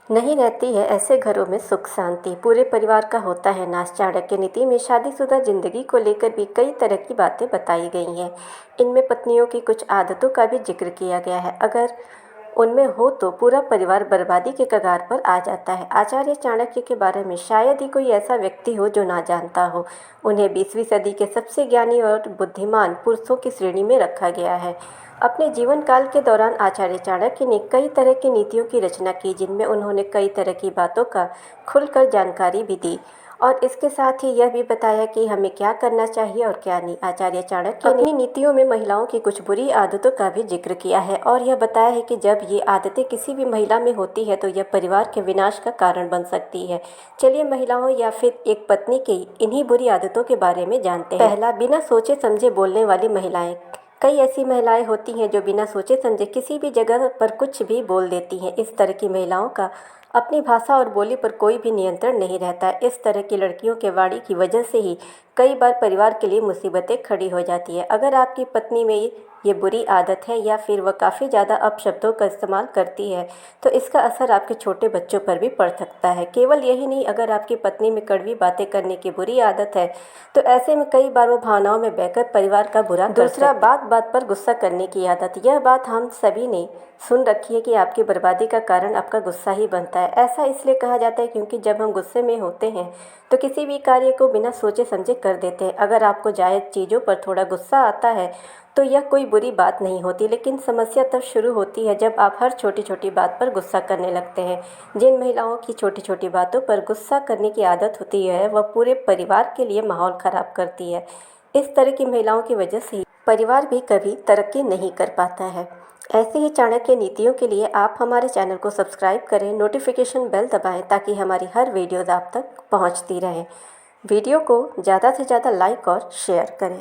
नहीं रहती है ऐसे घरों में सुख शांति, पूरे परिवार का होता है नाश। चाणक्य नीति में शादीशुदा जिंदगी को लेकर भी कई तरह की बातें बताई गई हैं। इनमें पत्नियों की कुछ आदतों का भी जिक्र किया गया है। अगर उनमें हो तो पूरा परिवार बर्बादी के कगार पर आ जाता है। आचार्य चाणक्य के बारे में शायद ही कोई ऐसा व्यक्ति हो जो ना जानता हो। उन्हें 20वीं सदी के सबसे ज्ञानी और बुद्धिमान पुरुषों की श्रेणी में रखा गया है। अपने जीवन काल के दौरान आचार्य चाणक्य ने कई तरह की नीतियों की रचना की, जिनमें उन्होंने कई तरह की बातों का खुलकर जानकारी भी दी और इसके साथ ही यह भी बताया कि हमें क्या करना चाहिए और क्या नहीं। आचार्य चाणक्य ने अपनी नीतियों में महिलाओं की कुछ बुरी आदतों का भी जिक्र किया है और यह बताया है कि जब ये आदतें किसी भी महिला में होती है तो यह परिवार के विनाश का कारण बन सकती है। चलिए महिलाओं या फिर एक पत्नी की इन्हीं बुरी आदतों के बारे में जानते हैं। पहला, बिना सोचे समझे बोलने वाली महिलाएं। कई ऐसी महिलाएं होती हैं जो बिना सोचे समझे किसी भी जगह पर कुछ भी बोल देती हैं। इस तरह की महिलाओं का अपनी भाषा और बोली पर कोई भी नियंत्रण नहीं रहता है। इस तरह की लड़कियों के वाणी की वजह से ही कई बार परिवार के लिए मुसीबतें खड़ी हो जाती है। अगर आपकी पत्नी में ये बुरी आदत है या फिर वह काफ़ी ज़्यादा अपशब्दों का इस्तेमाल करती है तो इसका असर आपके छोटे बच्चों पर भी पड़ सकता है। केवल यही नहीं, अगर आपकी पत्नी में कड़वी बातें करने की बुरी आदत है तो ऐसे में कई बार वो भावनाओं में बहकर परिवार का बुरा कर सकती है। दूसरा, बात बात पर गुस्सा करने की आदत। यह बात हम सभी ने सुन रखी है कि आपकी बर्बादी का कारण आपका गुस्सा ही बनता है। ऐसा इसलिए कहा जाता है क्योंकि जब हम गुस्से में होते हैं तो किसी भी कार्य को बिना सोचे समझे कर देते हैं। अगर आपको जायज़ चीज़ों पर थोड़ा गुस्सा आता है तो यह कोई बुरी बात नहीं होती, लेकिन समस्या तब शुरू होती है जब आप हर छोटी छोटी बात पर गुस्सा करने लगते हैं। जिन महिलाओं की छोटी छोटी बातों पर गुस्सा करने की आदत होती है वह पूरे परिवार के लिए माहौल ख़राब करती है। इस तरह की महिलाओं की वजह से परिवार भी कभी तरक्की नहीं कर पाता है। ऐसे ही चाणक्य नीतियों के लिए आप हमारे चैनल को सब्सक्राइब करें, नोटिफिकेशन बेल दबाएं ताकि हमारी हर वीडियोज़ आप तक पहुंचती रहें। वीडियो को ज़्यादा से ज़्यादा लाइक और शेयर करें।